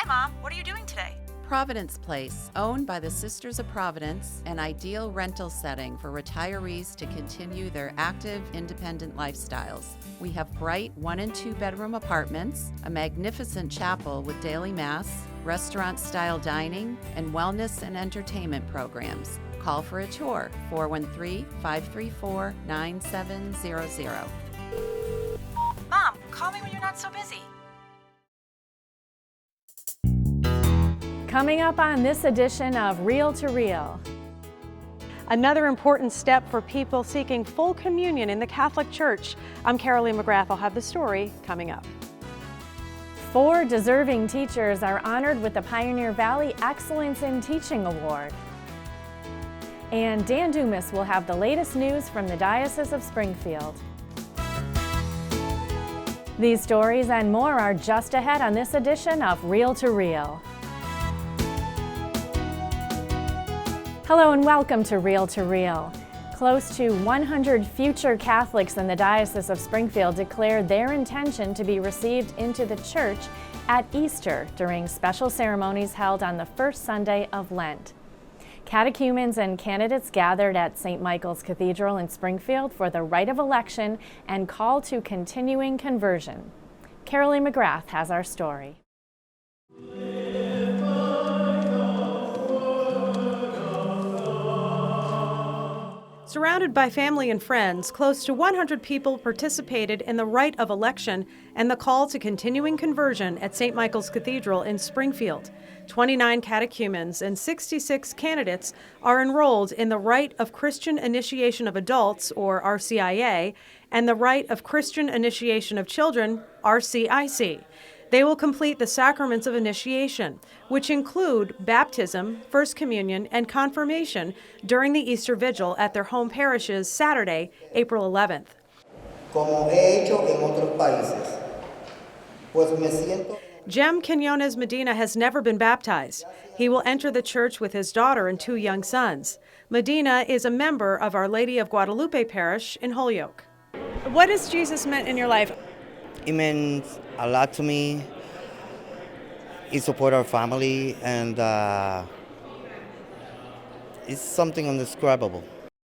Mom. What are you doing today? Providence Place, owned by the Sisters of Providence, an ideal rental setting for retirees to continue their active, independent lifestyles. We have bright 1- and 2-bedroom apartments, a magnificent chapel with daily mass, restaurant-style dining, and wellness and entertainment programs. Call for a tour, 413-534-9700. Mom, call me when you're not so busy. Coming up on this edition of Reel to Reel. Another important step for people seeking full communion in the Catholic Church. I'm Carolee McGrath. I'll have the story coming up. 4 deserving teachers are honored with the Pioneer Valley Excellence in Teaching Award. And Dan Dumas will have the latest news from the Diocese of Springfield. These stories and more are just ahead on this edition of Reel to Reel. Hello and welcome to Reel to Reel. Close to 100 future Catholics in the Diocese of Springfield declared their intention to be received into the Church at Easter during special ceremonies held on the first Sunday of Lent. Catechumens and candidates gathered at St. Michael's Cathedral in Springfield for the rite of election and call to continuing conversion. Carolee McGrath has our story. Surrounded by family and friends, close to 100 people participated in the rite of election and the call to continuing conversion at St. Michael's Cathedral in Springfield. 29 catechumens and 66 candidates are enrolled in the Rite of Christian Initiation of Adults, or RCIA, and the Rite of Christian Initiation of Children, RCIC. They will complete the sacraments of initiation, which include baptism, First Communion, and confirmation during the Easter Vigil at their home parishes Saturday, April 11th. Como he hecho en otros países, pues me siento. Jem Quinones Medina has never been baptized. He will enter the church with his daughter and 2 young sons. Medina is a member of Our Lady of Guadalupe Parish in Holyoke. What has Jesus meant in your life? It means a lot to me. It supports our family, and it's something indescribable.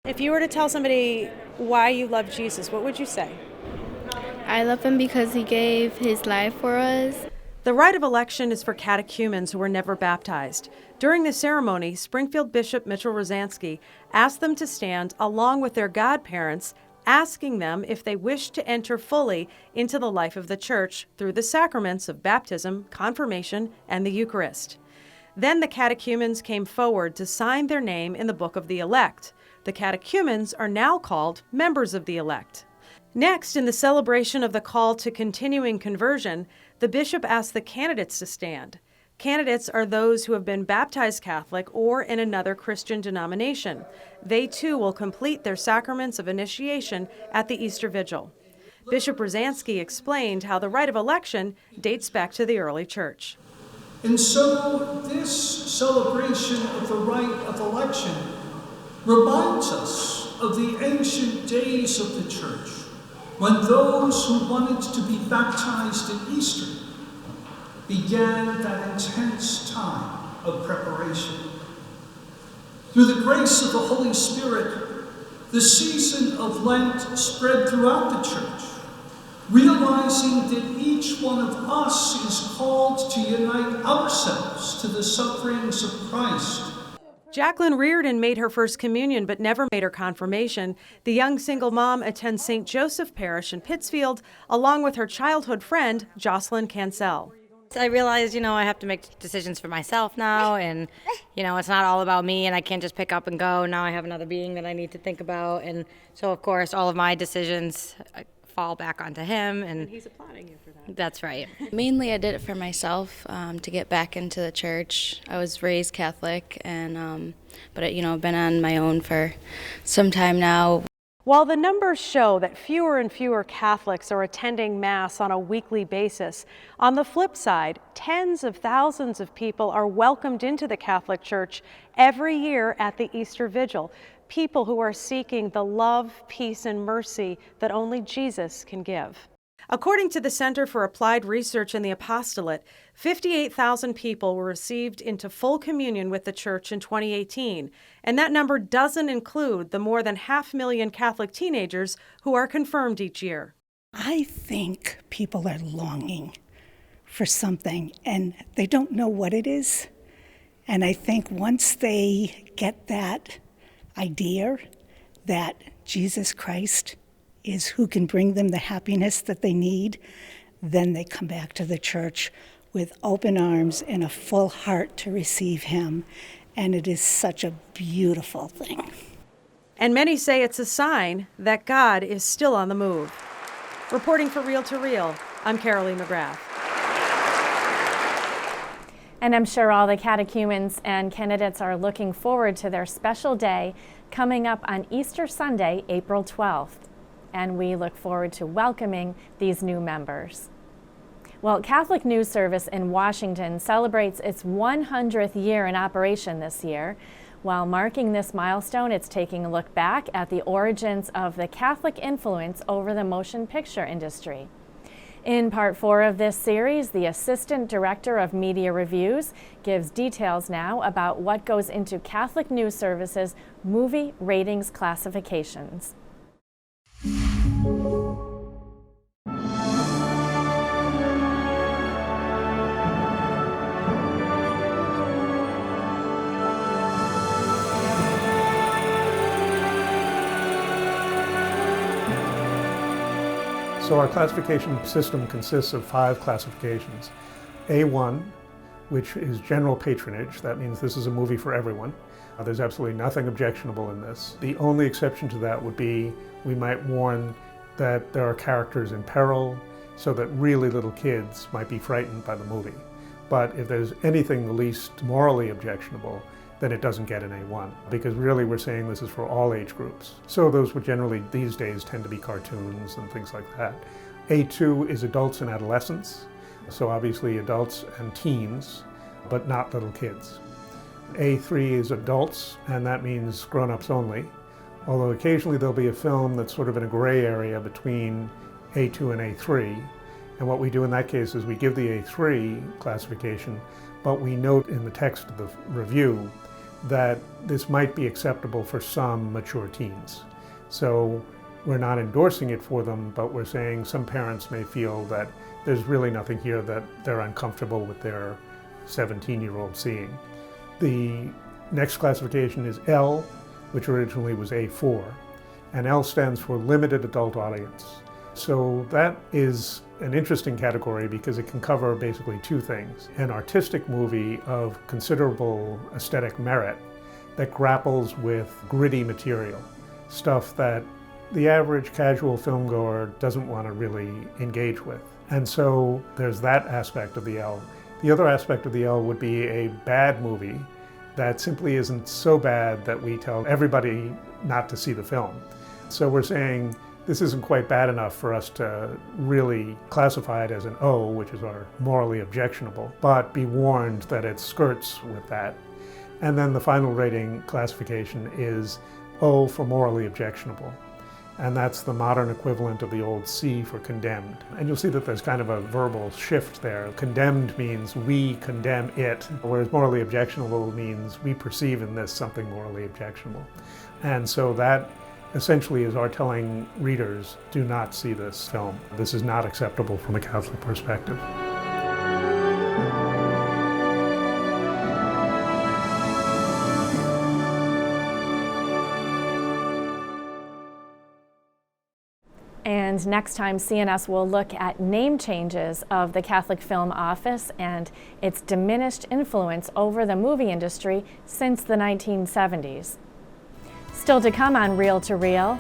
If you were to tell somebody why you love Jesus, what would you say? I love him because he gave his life for us. The rite of election is for catechumens who were never baptized. During the ceremony, Springfield Bishop Mitchell Rosansky asked them to stand along with their godparents, asking them if they wished to enter fully into the life of the Church through the sacraments of baptism, confirmation, and the Eucharist. Then the catechumens came forward to sign their name in the Book of the Elect. The catechumens are now called members of the elect. Next, in the celebration of the call to continuing conversion, the bishop asked the candidates to stand. Candidates are those who have been baptized Catholic or in another Christian denomination. They too will complete their sacraments of initiation at the Easter Vigil. Bishop Rosansky explained how the rite of election dates back to the early church. And so this celebration of the rite of election reminds us of the ancient days of the church, when those who wanted to be baptized at Easter began that intense time of preparation. Through the grace of the Holy Spirit, the season of Lent spread throughout the church, realizing that each one of us is called to unite ourselves to the sufferings of Christ. Jacqueline Reardon made her first communion but never made her confirmation. The young single mom attends St. Joseph Parish in Pittsfield, along with her childhood friend, Jocelyn Cancel. I realized, I have to make decisions for myself now, and, it's not all about me, and I can't just pick up and go. Now I have another being that I need to think about, and so, of course, all of my decisions fall back onto him. And he's applauding you for that. That's right. Mainly I did it for myself, to get back into the church. I was raised Catholic, and but I've been on my own for some time now. While the numbers show that fewer and fewer Catholics are attending Mass on a weekly basis, on the flip side, tens of thousands of people are welcomed into the Catholic Church every year at the Easter Vigil. People who are seeking the love, peace, and mercy that only Jesus can give. According to the Center for Applied Research in the Apostolate, 58,000 people were received into full communion with the Church in 2018, and that number doesn't include the more than 500,000 Catholic teenagers who are confirmed each year. I think people are longing for something, and they don't know what it is. And I think once they get that idea that Jesus Christ is who can bring them the happiness that they need, then they come back to the church with open arms and a full heart to receive him. And it is such a beautiful thing. And many say it's a sign that God is still on the move. Reporting for Reel to Reel, I'm Carolee McGrath. And I'm sure all the catechumens and candidates are looking forward to their special day coming up on Easter Sunday, April 12th. And we look forward to welcoming these new members. Well, Catholic News Service in Washington celebrates its 100th year in operation this year. While marking this milestone, it's taking a look back at the origins of the Catholic influence over the motion picture industry. In part 4 of this series, the Assistant Director of Media Reviews gives details now about what goes into Catholic News Service's movie ratings classifications. So our classification system consists of 5 classifications. A1, which is general patronage. That means this is a movie for everyone. There's absolutely nothing objectionable in this. The only exception to that would be we might warn that there are characters in peril, so that really little kids might be frightened by the movie. But if there's anything the least morally objectionable, then it doesn't get an A1, because really we're saying this is for all age groups. So those would generally, these days, tend to be cartoons and things like that. A2 is adults and adolescents, so obviously adults and teens, but not little kids. A3 is adults, and that means grown-ups only, although occasionally there'll be a film that's sort of in a gray area between A2 and A3, and what we do in that case is we give the A3 classification, but we note in the text of the review that this might be acceptable for some mature teens. So we're not endorsing it for them, but we're saying some parents may feel that there's really nothing here that they're uncomfortable with their 17-year-old seeing. The next classification is L, which originally was A4, and L stands for Limited Adult Audience. So that is an interesting category because it can cover basically 2 things. An artistic movie of considerable aesthetic merit that grapples with gritty material, stuff that the average casual filmgoer doesn't want to really engage with. And so there's that aspect of the L. The other aspect of the L would be a bad movie that simply isn't so bad that we tell everybody not to see the film. So we're saying this isn't quite bad enough for us to really classify it as an O, which is our morally objectionable, but be warned that it skirts with that. And then the final rating classification is O for morally objectionable. And that's the modern equivalent of the old C for condemned. And you'll see that there's kind of a verbal shift there. Condemned means we condemn it, whereas morally objectionable means we perceive in this something morally objectionable. And so that essentially is our telling readers, do not see this film. This is not acceptable from a Catholic perspective. And next time, CNS will look at name changes of the Catholic Film Office and its diminished influence over the movie industry since the 1970s. Still to come on Reel to Reel,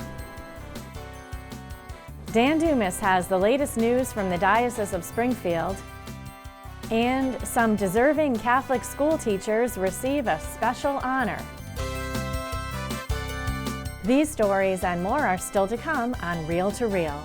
Dan Dumas has the latest news from the Diocese of Springfield, and some deserving Catholic school teachers receive a special honor. These stories and more are still to come on Reel to Reel.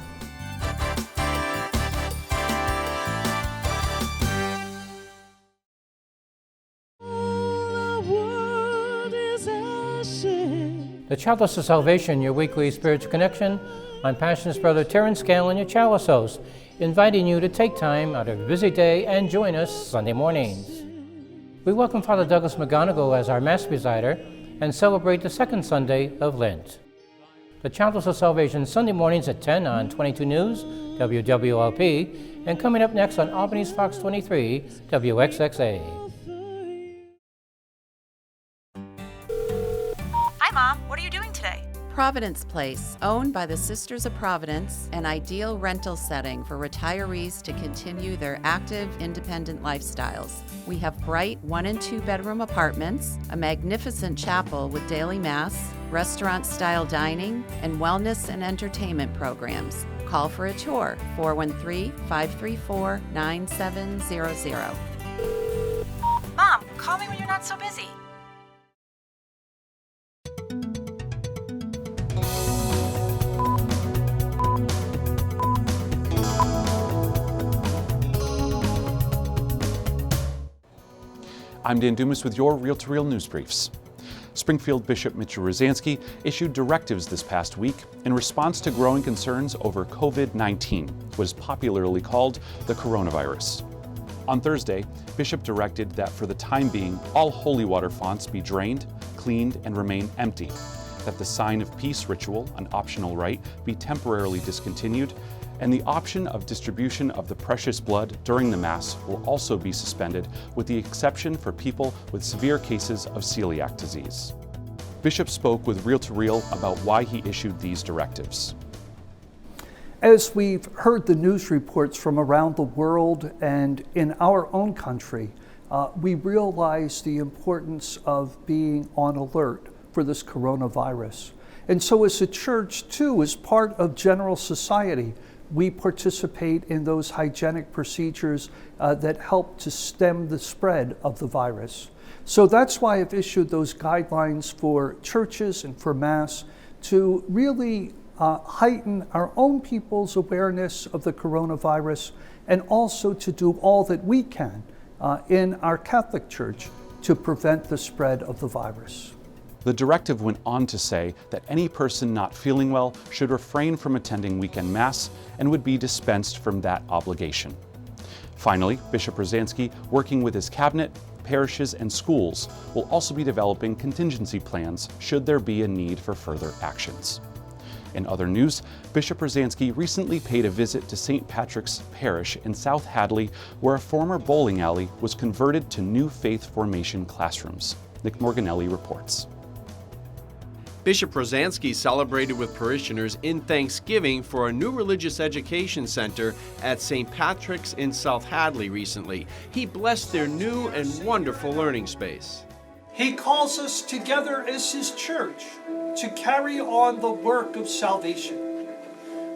The world is ashes. The Chalice of Salvation, your weekly spiritual connection. I'm Passionist Brother Terrence Scanlon, your Chalice host, inviting you to take time out of your busy day and join us Sunday mornings. We welcome Father Douglas McGonigal as our Mass presider and celebrate the second Sunday of Lent. The Chalice of Salvation, Sunday mornings at 10 on 22 News, WWLP, and coming up next on Albany's Fox 23, WXXA. Hi, Mom. What are you doing today? Providence Place, owned by the Sisters of Providence, an ideal rental setting for retirees to continue their active, independent lifestyles. We have bright 1- and 2-bedroom apartments, a magnificent chapel with daily mass, restaurant-style dining, and wellness and entertainment programs. Call for a tour, 413-534-9700. Mom, call me when you're not so busy. I'm Dan Dumas with your Reel to Reel news briefs. Springfield Bishop Mitchell Rosansky issued directives this past week in response to growing concerns over COVID-19, what is popularly called the coronavirus. On Thursday, Bishop directed that for the time being, all holy water fonts be drained, cleaned, and remain empty, that the sign of peace ritual, an optional rite, be temporarily discontinued, and the option of distribution of the precious blood during the Mass will also be suspended, with the exception for people with severe cases of celiac disease. Bishop spoke with Reel to Reel about why he issued these directives. As we've heard the news reports from around the world and in our own country, we realize the importance of being on alert for this coronavirus. And so as a church, too, as part of general society, we participate in those hygienic procedures that help to stem the spread of the virus. So that's why I've issued those guidelines for churches and for Mass to really heighten our own people's awareness of the coronavirus, and also to do all that we can in our Catholic Church to prevent the spread of the virus. The directive went on to say that any person not feeling well should refrain from attending weekend Mass and would be dispensed from that obligation. Finally, Bishop Rosansky, working with his cabinet, parishes, and schools, will also be developing contingency plans should there be a need for further actions. In other news, Bishop Rosansky recently paid a visit to St. Patrick's Parish in South Hadley, where a former bowling alley was converted to new faith formation classrooms. Nick Morganelli reports. Bishop Rosansky celebrated with parishioners in Thanksgiving for a new religious education center at St. Patrick's in South Hadley recently. He blessed their new and wonderful learning space. He calls us together as His church to carry on the work of salvation.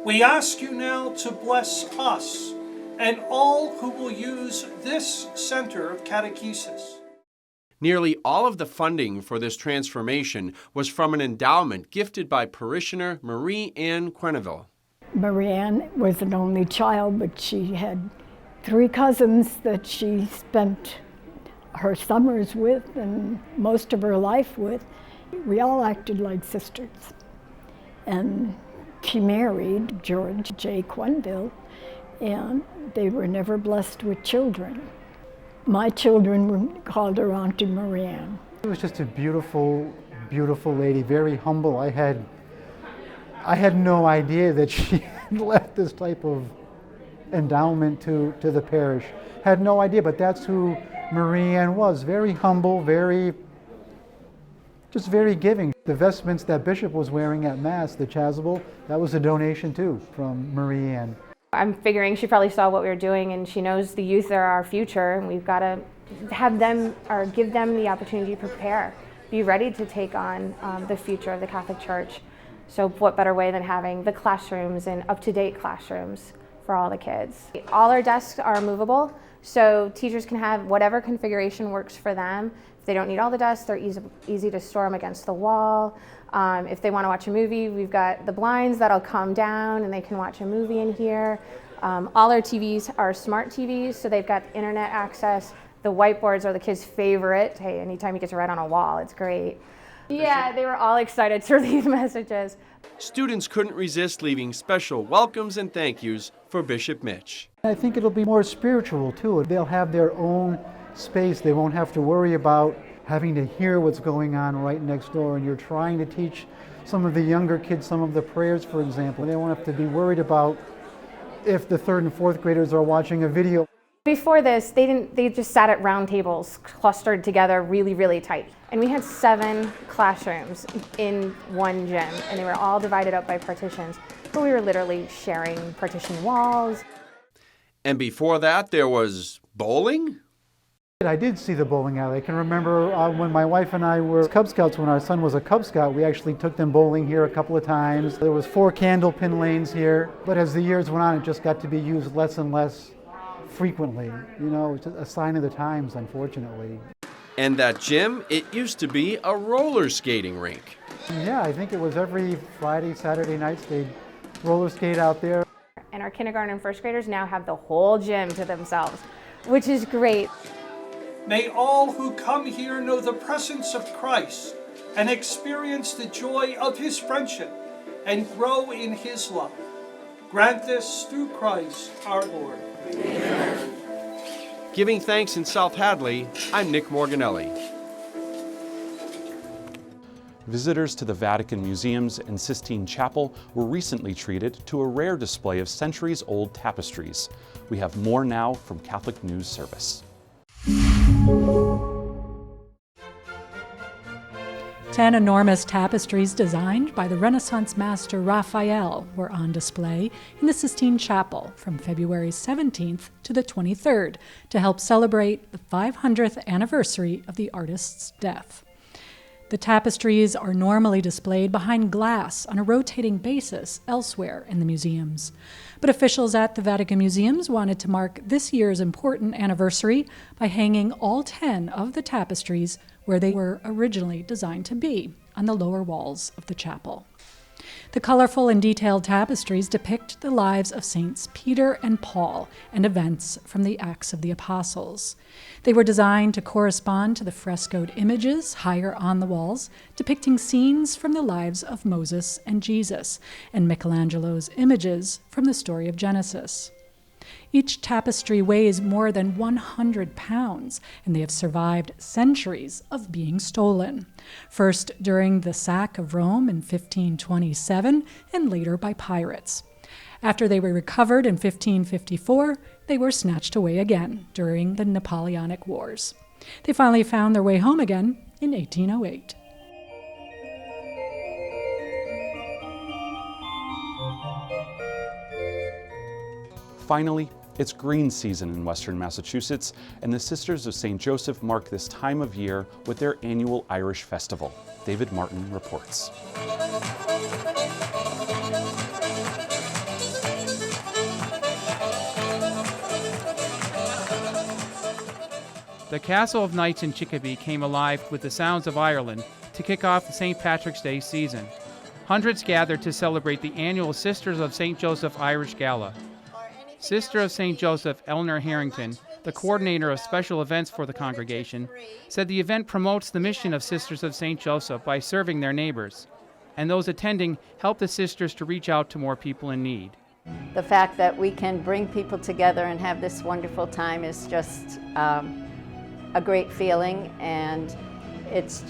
We ask you now to bless us and all who will use this center of catechesis. Nearly all of the funding for this transformation was from an endowment gifted by parishioner Marie Ann Quenneville. Marie Ann was an only child, but she had 3 cousins that she spent her summers with and most of her life with. We all acted like sisters. And she married George J. Quenneville, and they were never blessed with children. My children called her Auntie Marie Ann. It was just a beautiful, beautiful lady, very humble. I had no idea that she had left this type of endowment to the parish. Had no idea, but that's who Marie Ann was. Very humble, very giving. The vestments that Bishop was wearing at Mass, the chasuble, that was a donation too from Marie Ann. I'm figuring she probably saw what we were doing, and she knows the youth are our future, and we've got to have them, or give them the opportunity to prepare, be ready to take on the future of the Catholic Church. So what better way than having the classrooms and up-to-date classrooms for all the kids. All our desks are movable, so teachers can have whatever configuration works for them. If they don't need all the desks, they're easy to store them against the wall. If they want to watch a movie, we've got the blinds that'll come down and they can watch a movie in here. All our TVs are smart TVs, so they've got internet access. The whiteboards are the kids' favorite. Hey, anytime you get to write on a wall, it's great. Yeah, they were all excited to receive messages. Students couldn't resist leaving special welcomes and thank yous for Bishop Mitch. I think it'll be more spiritual too. They'll have their own space. They won't have to worry about having to hear what's going on right next door, and you're trying to teach some of the younger kids some of the prayers, for example. They won't have to be worried about if the 3rd and 4th graders are watching a video. Before this, they just sat at round tables, clustered together really, really tight. And we had 7 classrooms in one gym, and they were all divided up by partitions. But we were literally sharing partition walls. And before that, there was bowling? I did see the bowling alley. I can remember when my wife and I were Cub Scouts, when our son was a Cub Scout, we actually took them bowling here a couple of times. There was 4 candle pin lanes here, but as the years went on, it just got to be used less and less frequently. You know, it's a sign of the times, unfortunately. And that gym, it used to be a roller skating rink. Yeah, I think it was every Friday, Saturday nights they'd roller skate out there. And our kindergarten and first graders now have the whole gym to themselves, which is great. May all who come here know the presence of Christ and experience the joy of his friendship and grow in his love. Grant this through Christ our Lord. Amen. Giving thanks in South Hadley, I'm Nick Morganelli. Visitors to the Vatican Museums and Sistine Chapel were recently treated to a rare display of centuries-old tapestries. We have more now from Catholic News Service. 10 enormous tapestries designed by the Renaissance master Raphael were on display in the Sistine Chapel from February 17th to the 23rd to help celebrate the 500th anniversary of the artist's death. The tapestries are normally displayed behind glass on a rotating basis elsewhere in the museums. But officials at the Vatican Museums wanted to mark this year's important anniversary by hanging all 10 of the tapestries where they were originally designed to be, on the lower walls of the chapel. The colorful and detailed tapestries depict the lives of Saints Peter and Paul and events from the Acts of the Apostles. They were designed to correspond to the frescoed images higher on the walls, depicting scenes from the lives of Moses and Jesus, and Michelangelo's images from the story of Genesis. Each tapestry weighs more than 100 pounds, and they have survived centuries of being stolen. First during the sack of Rome in 1527, and later by pirates. After they were recovered in 1554, they were snatched away again during the Napoleonic Wars. They finally found their way home again in 1808. Finally, it's green season in western Massachusetts, and the Sisters of St. Joseph mark this time of year with their annual Irish Festival. David Martin reports. The Castle of Knights in Chicopee came alive with the sounds of Ireland to kick off the St. Patrick's Day season. Hundreds gathered to celebrate the annual Sisters of St. Joseph Irish Gala. Sister of St. Joseph Eleanor Harrington, the coordinator of special events for the congregation, said the event promotes the mission of Sisters of St. Joseph by serving their neighbors, and those attending help the sisters to reach out to more people in need. The fact that we can bring people together and have this wonderful time is just a great feeling, and it's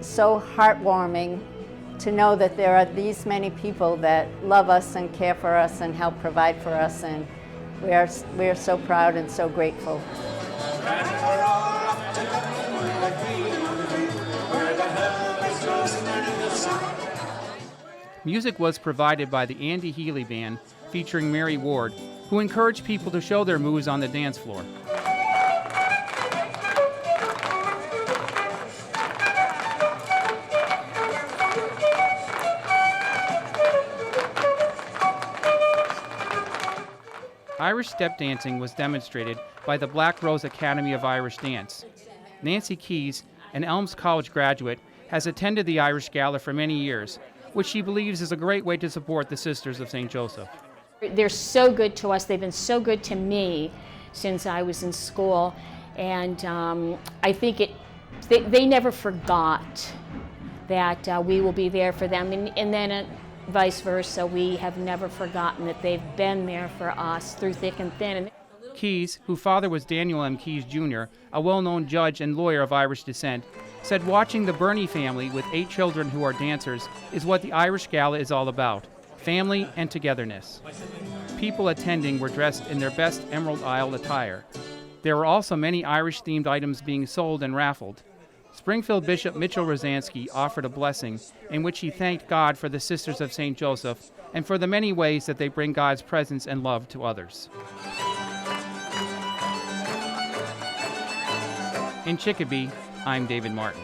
so heartwarming to know that there are these many people that love us and care for us and help provide for us, and we are so proud and so grateful. Music was provided by the Andy Healy Band, featuring Mary Ward, who encouraged people to show their moves on the dance floor. Irish step dancing was demonstrated by the Black Rose Academy of Irish Dance. Nancy Keys, an Elms College graduate, has attended the Irish Gala for many years, which she believes is a great way to support the Sisters of St. Joseph. They're so good to us. They've been so good to me since I was in school, and I think it they never forgot that we will be there for them, and then vice versa. We have never forgotten that they've been there for us through thick and thin. Keyes, whose father was Daniel M. Keyes Jr., a well-known judge and lawyer of Irish descent, said watching the Burney family with 8 children who are dancers is what the Irish Gala is all about: family and togetherness. People attending were dressed in their best Emerald Isle attire. There were also many Irish-themed items being sold and raffled. Springfield Bishop Mitchell Rosansky offered a blessing in which he thanked God for the Sisters of St. Joseph and for the many ways that they bring God's presence and love to others. In Chicopee, I'm David Martin.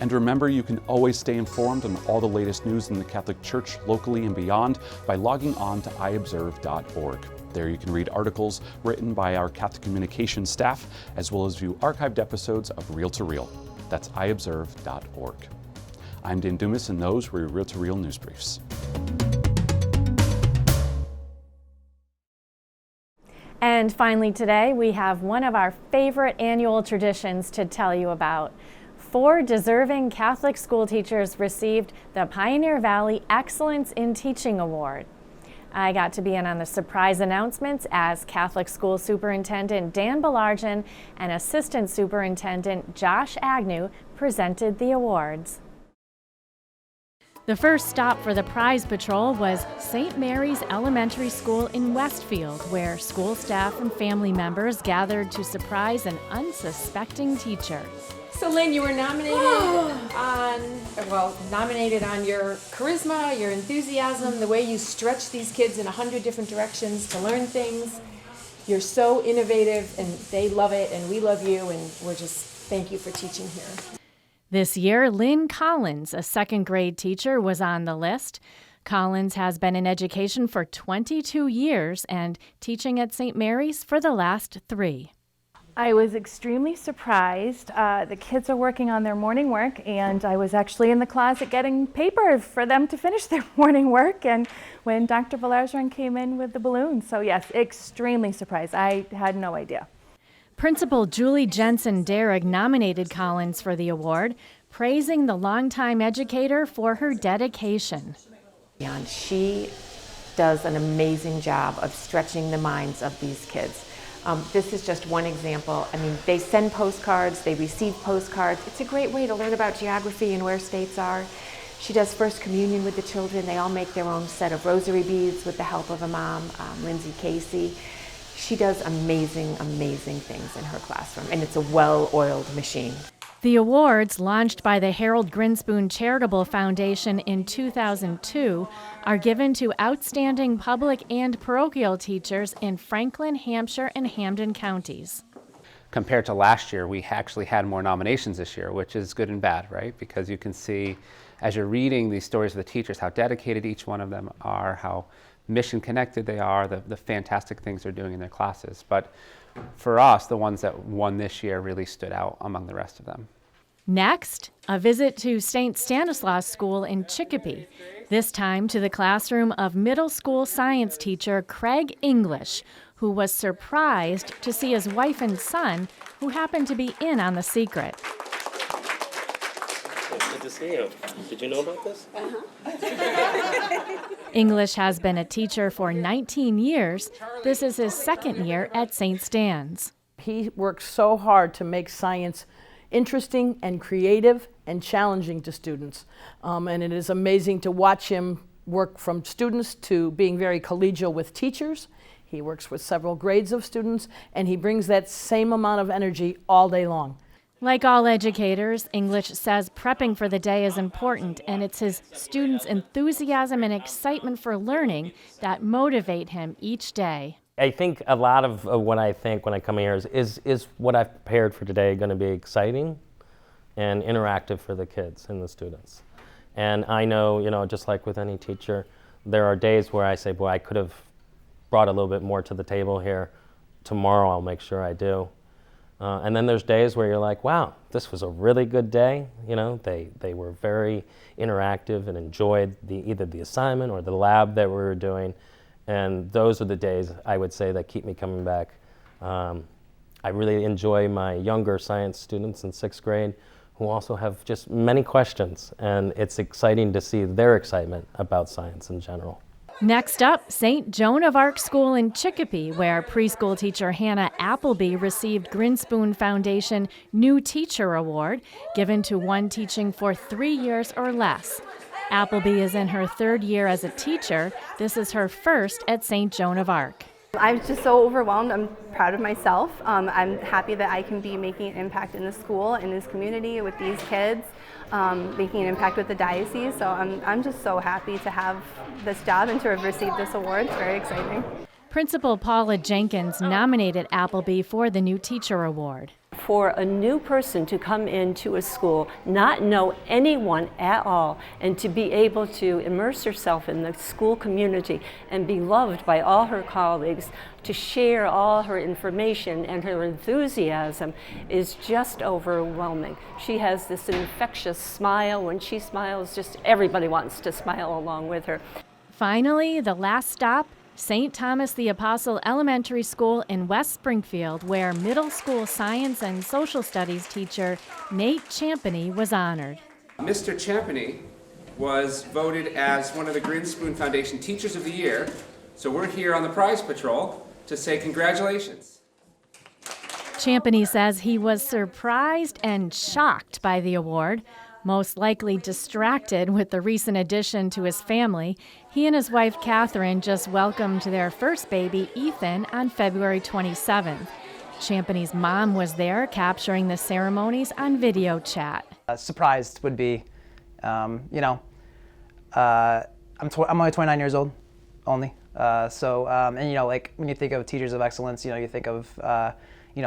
And remember, you can always stay informed on all the latest news in the Catholic Church locally and beyond by logging on to iobserve.org. There you can read articles written by our Catholic communications staff, as well as view archived episodes of Real to Real. That's iobserve.org. I'm Dan Dumas, and those were your Real to Real news briefs. And finally today, we have one of our favorite annual traditions to tell you about. 4 deserving Catholic school teachers received the Pioneer Valley Excellence in Teaching Award. I got to be in on the surprise announcements as Catholic School Superintendent Dan Belargin and Assistant Superintendent Josh Agnew presented the awards. The first stop for the prize patrol was St. Mary's Elementary School in Westfield, where school staff and family members gathered to surprise an unsuspecting teacher. So Lynn, you were nominated on your charisma, your enthusiasm, the way you stretch these kids in 100 different directions to learn things. You're so innovative, and they love it, and we love you, and we're just thank you for teaching here. This year, Lynn Collins, a second grade teacher, was on the list. Collins has been in education for 22 years and teaching at St. Mary's for the last 3. I was extremely surprised. The kids are working on their morning work, and I was actually in the closet getting paper for them to finish their morning work, and when Dr. Belargin came in with the balloons. So yes, extremely surprised. I had no idea. Principal Julie Jensen-Derrick nominated Collins for the award, praising the longtime educator for her dedication. And she does an amazing job of stretching the minds of these kids. This is just one example. I mean, they send postcards, they receive postcards. It's a great way to learn about geography and where states are. She does First Communion with the children. They all make their own set of rosary beads with the help of a mom, Lindsay Casey. She does amazing, amazing things in her classroom, and it's a well-oiled machine. The awards, launched by the Harold Grinspoon Charitable Foundation in 2002, are given to outstanding public and parochial teachers in Franklin, Hampshire, and Hampden counties. Compared to last year, we actually had more nominations this year, which is good and bad, right? Because you can see, as you're reading these stories of the teachers, how dedicated each one of them are, how mission connected they are, the fantastic things they're doing in their classes. But for us, the ones that won this year really stood out among the rest of them. Next, a visit to St. Stanislaus School in Chicopee, this time to the classroom of middle school science teacher Craig English, who was surprised to see his wife and son, who happened to be in on the secret. Good to see you. Did you know about this? English has been a teacher for 19 years. This is his second year at St. Stan's. He works so hard to make science interesting and creative and challenging to students. And it is amazing to watch him work from students to being very collegial with teachers. He works with several grades of students, and he brings that same amount of energy all day long. Like all educators, English says prepping for the day is important, and it's his students' enthusiasm and excitement for learning that motivate him each day. I think a lot of what I think when I come here is what I've prepared for today going to be exciting and interactive for the kids and the students. And I know, just like with any teacher, there are days where I say, boy, I could have brought a little bit more to the table here. Tomorrow I'll make sure I do. And then there's days where you're like, wow, this was a really good day. They were very interactive and enjoyed either the assignment or the lab that we were doing. And those are the days, I would say, that keep me coming back I really enjoy my younger science students in 6th grade who also have just many questions, and it's exciting to see their excitement about science in general. Next up, St. Joan of Arc School in Chicopee, where preschool teacher Hannah Appleby received Grinspoon Foundation New Teacher Award, given to one teaching for 3 years or less. Appleby is in her 3rd year as a teacher. This is her first at St. Joan of Arc. I'm just so overwhelmed. I'm proud of myself. I'm happy that I can be making an impact in the school, in this community, with these kids, making an impact with the diocese. So I'm just so happy to have this job and to have received this award. It's very exciting. Principal Paula Jenkins nominated Appleby for the New Teacher Award. For a new person to come into a school, not know anyone at all, and to be able to immerse herself in the school community and be loved by all her colleagues, to share all her information and her enthusiasm is just overwhelming. She has this infectious smile. When she smiles, just everybody wants to smile along with her. Finally, the last stop, St. Thomas the Apostle Elementary School in West Springfield, where middle school science and social studies teacher Nate Champany was honored. Mr. Champany was voted as one of the Grinspoon Foundation Teachers of the Year, so we're here on the prize patrol to say congratulations. Champany says he was surprised and shocked by the award, most likely distracted with the recent addition to his family. He and his wife, Catherine, just welcomed their first baby, Ethan, on February 27th. Champany's mom was there capturing the ceremonies on video chat. Surprised would be, I'm only 29 years old, only. Like when you think of teachers of excellence, you think of,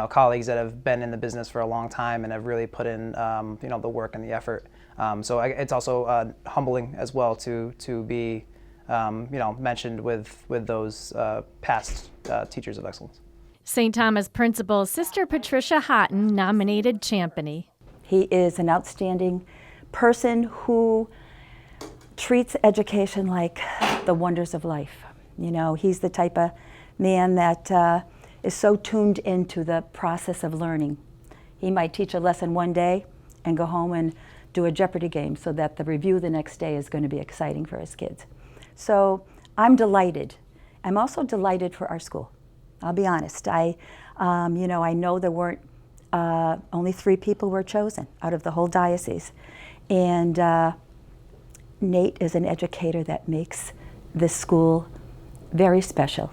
colleagues that have been in the business for a long time and have really put in, the work and the effort. It's also humbling as well to be, mentioned with those past teachers of excellence. St. Thomas principal Sister Patricia Houghton nominated Champany. He is an outstanding person who treats education like the wonders of life. He's the type of man that is so tuned into the process of learning. He might teach a lesson one day and go home and do a Jeopardy game so that the review the next day is going to be exciting for his kids. So I'm delighted. I'm also delighted for our school. I'll be honest. I know there weren't, only 3 people were chosen out of the whole diocese. And Nate is an educator that makes this school very special,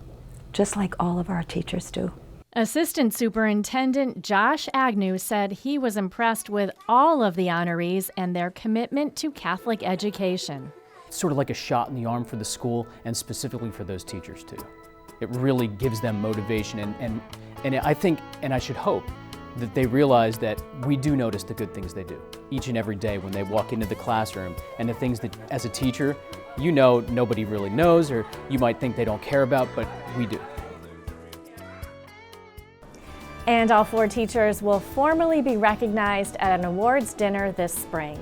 just like all of our teachers do. Assistant Superintendent Josh Agnew said he was impressed with all of the honorees and their commitment to Catholic education. It's sort of like a shot in the arm for the school and specifically for those teachers too. It really gives them motivation and I think, and I should hope, that they realize that we do notice the good things they do each and every day when they walk into the classroom, and the things that as a teacher, nobody really knows, or you might think they don't care about, but we do. And all 4 teachers will formally be recognized at an awards dinner this spring.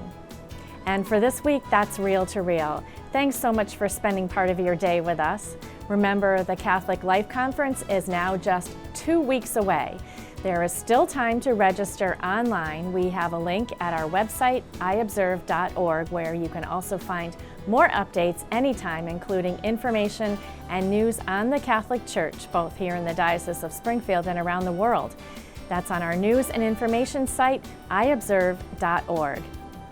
And for this week, that's Reel to Reel. Thanks so much for spending part of your day with us. Remember, the Catholic Life Conference is now just 2 weeks away. There is still time to register online. We have a link at our website, iobserve.org, where you can also find more updates anytime, including information and news on the Catholic Church, both here in the Diocese of Springfield and around the world. That's on our news and information site, iobserve.org.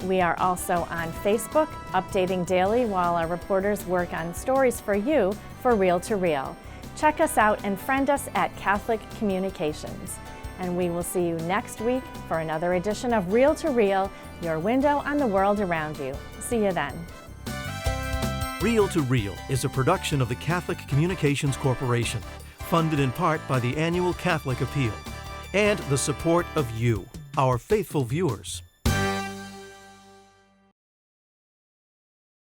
We are also on Facebook, updating daily while our reporters work on stories for you for Reel to Reel. Check us out and friend us at Catholic Communications. And we will see you next week for another edition of Reel to Reel, your window on the world around you. See you then. Reel to Reel is a production of the Catholic Communications Corporation, funded in part by the annual Catholic Appeal, and the support of you, our faithful viewers.